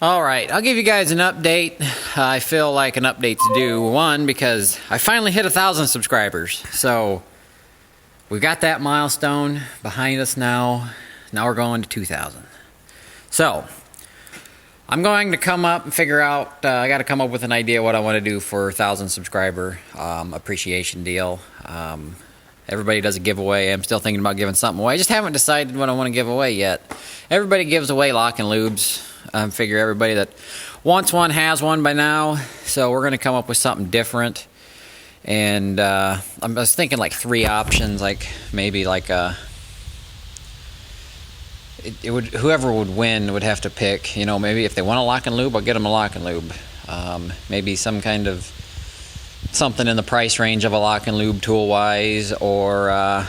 Alright, I'll give you guys an update. I feel like an update's due. One, because I finally hit 1,000 subscribers. So, we've got that milestone behind us now. Now we're going to 2,000. So, I'm going to come up and figure out, I got to come up with an idea what I want to do for 1,000 subscriber appreciation deal. Everybody does a giveaway. I'm still thinking about giving something away. I just haven't decided what I want to give away yet. Everybody gives away lock and lubes. I figure everybody that wants one has one by now. So we're going to come up with something different. And I was thinking like 3 options, like maybe like whoever would win would have to pick, you know, maybe if they want a lock and lube, I'll get them a lock and lube. Maybe some kind of something in the price range of a lock and lube tool wise, or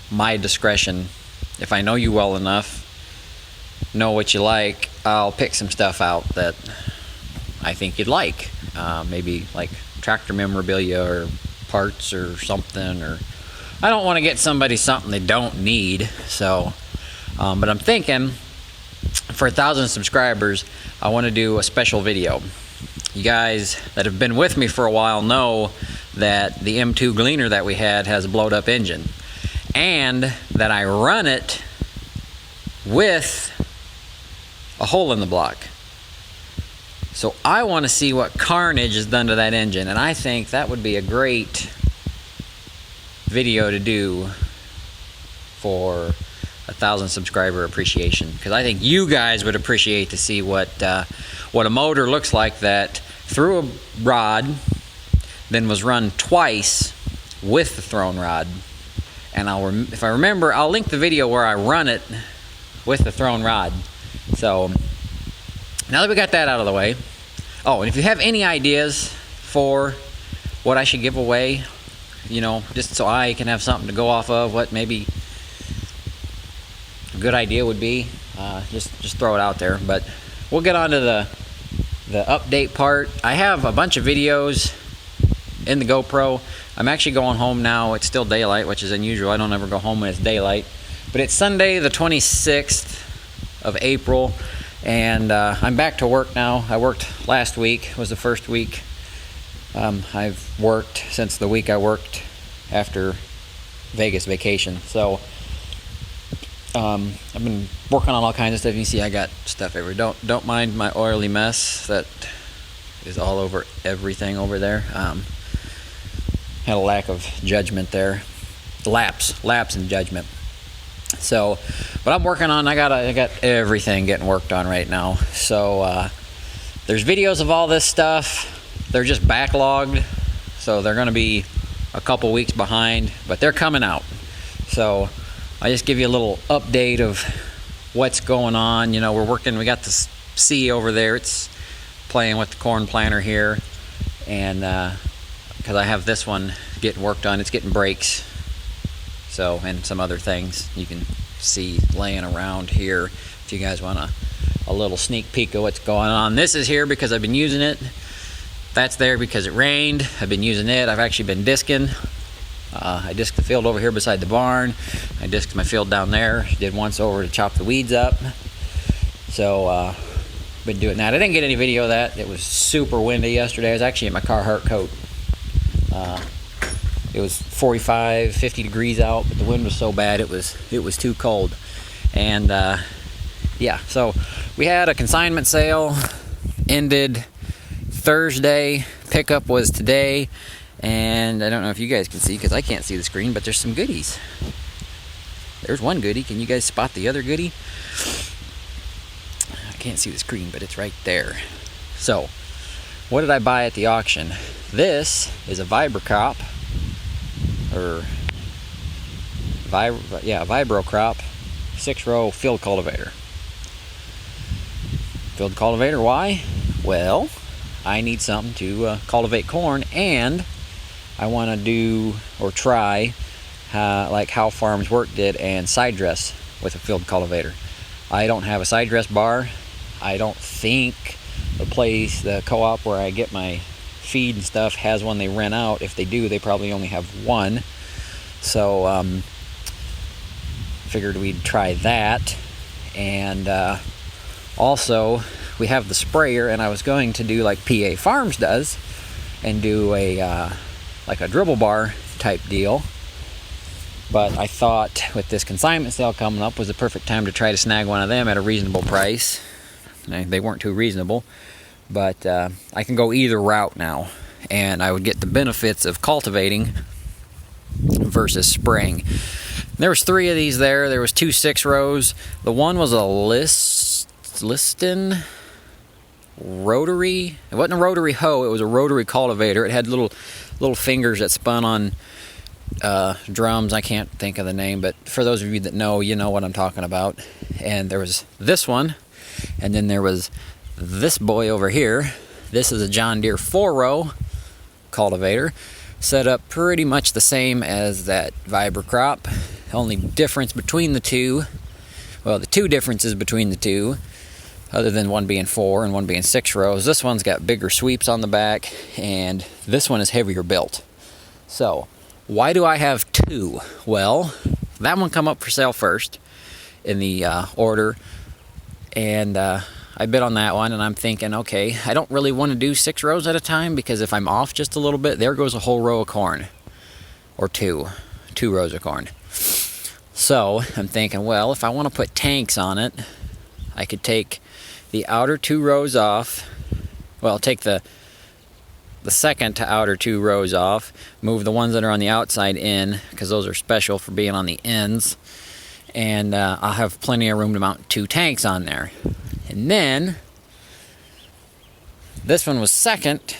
my discretion. If I know you well enough, know what you like, I'll pick some stuff out that I think you'd like. Maybe like tractor memorabilia or parts or something, or I don't want to get somebody something they don't need. So but I'm thinking for 1,000 subscribers, I want to do a special video. You guys that have been with me for a while know that the M2 Gleaner that we had has a blowed up engine, and that I run it with a hole in the block. So I want to see what carnage is done to that engine, and I think that would be a great video to do for 1,000 subscriber appreciation, because I think you guys would appreciate to see what a motor looks like that threw a rod, then was run twice with the thrown rod. And if I remember, I'll link the video where I run it with the thrown rod. So now that we got that out of the way, oh, and if you have any ideas for what I should give away, you know, just so I can have something to go off of, what maybe a good idea would be, just throw it out there. But we'll get on to the update part. I have a bunch of videos in the GoPro. I'm actually going home now. It's still daylight, which is unusual. I don't ever go home when it's daylight. But it's Sunday the 26th of April, and I'm back to work now. I worked last week, was the first week I've worked since the week I worked after Vegas vacation. So I've been working on all kinds of stuff. You see I got stuff everywhere. Don't mind my oily mess that is all over everything over there. Had a lack of judgment there. Lapse in judgment. So, but I'm working on, I got everything getting worked on right now. So there's videos of all this stuff. They're just backlogged, so they're going to be a couple weeks behind, but they're coming out. So I just give you a little update of what's going on. You know, we got the C over there. It's playing with the corn planter here, and because I have this one getting worked on, it's getting brakes. So, and some other things you can see laying around here if you guys want a little sneak peek of what's going on. This is here because I've been using it. That's there because it rained. I've been using it. I've actually been disking. I disked the field over here beside the barn. I disked my field down there. Did once over to chop the weeds up. So, been doing that. I didn't get any video of that. It was super windy yesterday. I was actually in my Carhartt coat. It was 45, 50 degrees out, but the wind was so bad it was too cold. And yeah, so we had a consignment sale, ended Thursday. Pickup was today. And I don't know if you guys can see, because I can't see the screen, but there's some goodies. There's one goodie. Can you guys spot the other goodie? I can't see the screen, but it's right there. So, what did I buy at the auction? This is a VibraCrop, or VibroCrop 6-row field cultivator. Field cultivator, why? Well, I need something to cultivate corn, and I want to do or try like how Farms Work did and side dress with a field cultivator. I don't have a side dress bar. I don't think the co-op where I get my feed and stuff has one they rent out. If they do, they probably only have one. So figured we'd try that. And also we have the sprayer, and I was going to do like PA Farms does and do a like a dribble bar type deal. But I thought with this consignment sale coming up was the perfect time to try to snag one of them at a reasonable price. They weren't too reasonable, but I can go either route now, and I would get the benefits of cultivating versus spraying. There was 3 of these there. There was 2 6-rows. The one was a Liston rotary. It wasn't a rotary hoe. It was a rotary cultivator. It had little fingers that spun on drums. I can't think of the name, but for those of you that know, you know what I'm talking about. And there was this one, and then there was this boy over here. This is a John Deere 4-row cultivator, set up pretty much the same as that VibraCrop. The only difference between the two, well, the 2 differences between the two, other than one being 4 and one being 6 rows, this one's got bigger sweeps on the back, and this one is heavier built. So why do I have 2? Well, that one come up for sale first in the order, and I bid on that one, and I'm thinking, okay, I don't really want to do 6 rows at a time, because if I'm off just a little bit, there goes a whole row of corn, or 2 rows of corn. So I'm thinking, well, if I want to put tanks on it, I could take the outer 2 rows off, well, take the second to outer 2 rows off, move the ones that are on the outside in, because those are special for being on the ends, and I'll have plenty of room to mount 2 tanks on there. And then this one was second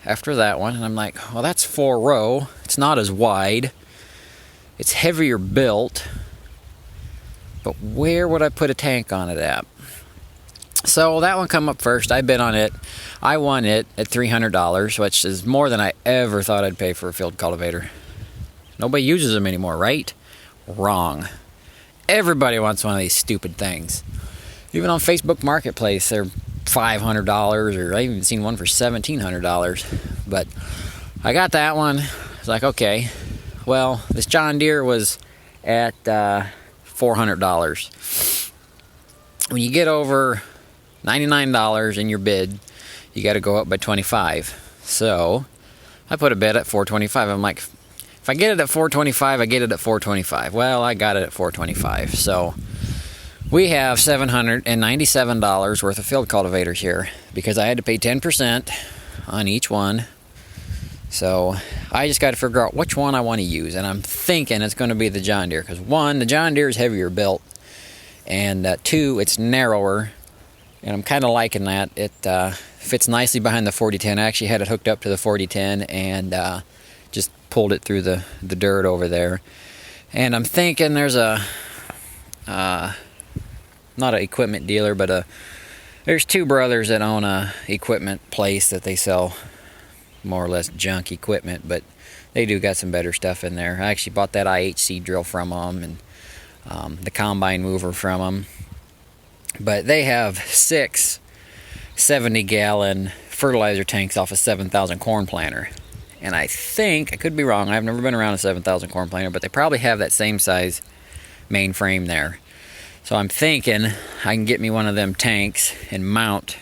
after that one, and I'm like, well, that's 4 row. It's not as wide. It's heavier built. But where would I put a tank on it at? So that one come up first. I bid on it. I won it at $300, which is more than I ever thought I'd pay for a field cultivator. Nobody uses them anymore, right? Wrong. Everybody wants one of these stupid things. Even on Facebook Marketplace, they're $500, or I even seen one for $1,700. But I got that one. It's like, okay, well, this John Deere was at $400. When you get over $99 in your bid, you got to go up by $25. So I put a bid at $425. I'm like, if I get it at $425, I get it at $425. Well, I got it at $425. So we have $797 worth of field cultivators here, because I had to pay 10% on each one. So I just got to figure out which one I want to use, and I'm thinking it's going to be the John Deere, because 1, the John Deere is heavier built, and 2, it's narrower, and I'm kind of liking that. It fits nicely behind the 4010. I actually had it hooked up to the 4010 and just pulled it through the dirt over there. And I'm thinking there's a not an equipment dealer, but there's 2 brothers that own a equipment place that they sell more or less junk equipment, but they do got some better stuff in there. I actually bought that IHC drill from them, and the combine mover from them. But they have 6 70-gallon fertilizer tanks off a 7,000 corn planter. And I think, I could be wrong, I've never been around a 7,000 corn planter, but they probably have that same size main frame there. So I'm thinking I can get me one of them tanks and mount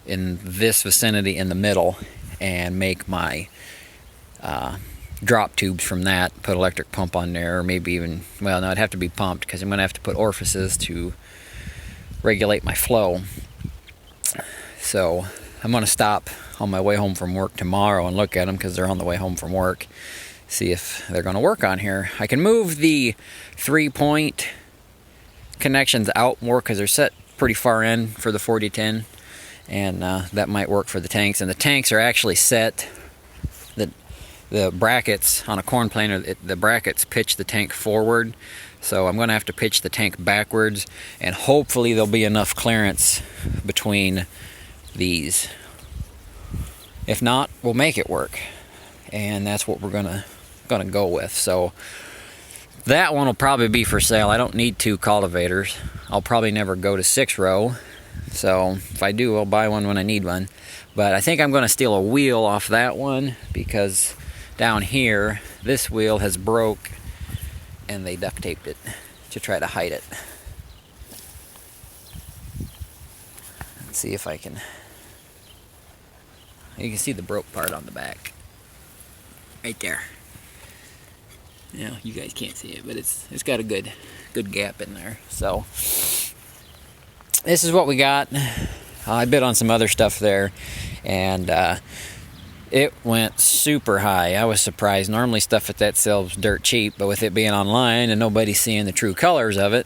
in this vicinity in the middle, and make my drop tubes from that, put electric pump on there, or maybe even, well, no, it'd have to be pumped, because I'm going to have to put orifices to regulate my flow. So I'm going to stop on my way home from work tomorrow and look at them, because they're on the way home from work, see if they're going to work on here. I can move the 3-point connections out more, because they're set pretty far in for the 4010, and that might work for the tanks. And the tanks are actually set, the brackets on a corn planter, the brackets pitch the tank forward, so I'm going to have to pitch the tank backwards, and hopefully there'll be enough clearance between these. If not, we'll make it work, and that's what we're gonna go with. So that one will probably be for sale. I don't need 2 cultivators. I'll probably never go to 6 row, so if I do, I'll buy one when I need one. But I think I'm going to steal a wheel off that one, because down here this wheel has broke and they duct taped it to try to hide it. Let's see if I can. You can see the broke part on the back, right there. You know, you guys can't see it, but it's got a good gap in there. So this is what we got. I bid on some other stuff there, and it went super high. I was surprised. Normally stuff at that sells dirt cheap, but with it being online and nobody seeing the true colors of it,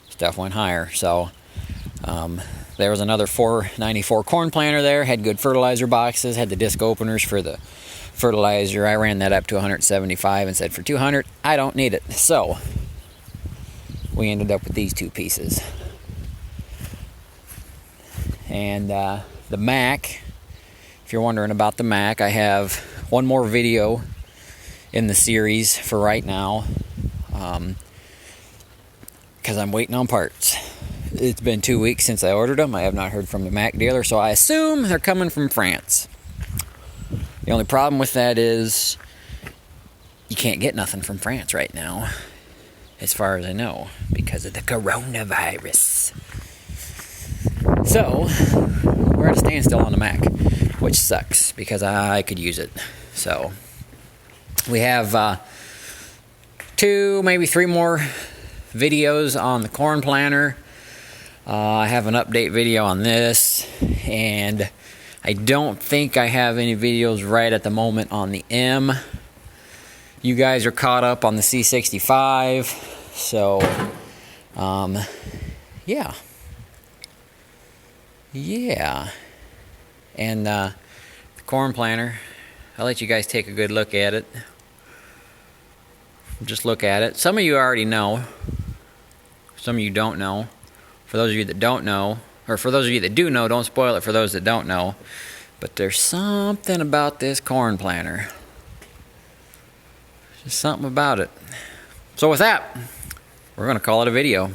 stuff went higher. So there was another 494 corn planter there, had good fertilizer boxes, had the disc openers for the fertilizer. I ran that up to 175 and said for 200 I don't need it. So we ended up with these two pieces. And the Mac, if you're wondering about the Mac, I have one more video in the series for right now, because I'm waiting on parts. It's been 2 weeks since I ordered them. I have not heard from the Mac dealer, so I assume they're coming from France. The only problem with that is you can't get nothing from France right now, as far as I know, because of the coronavirus. So we're at a standstill on the Mac, which sucks because I could use it. So we have 2, maybe 3 more videos on the corn planter. I have an update video on this, and I don't think I have any videos right at the moment on the M. You guys are caught up on the C65, so yeah. And the corn planter, I'll let you guys take a good look at it. Just look at it. Some of you already know, some of you don't know. For those of you that don't know, or for those of you that do know, don't spoil it for those that don't know. But there's something about this corn planter. Just something about it. So with that, we're going to call it a video.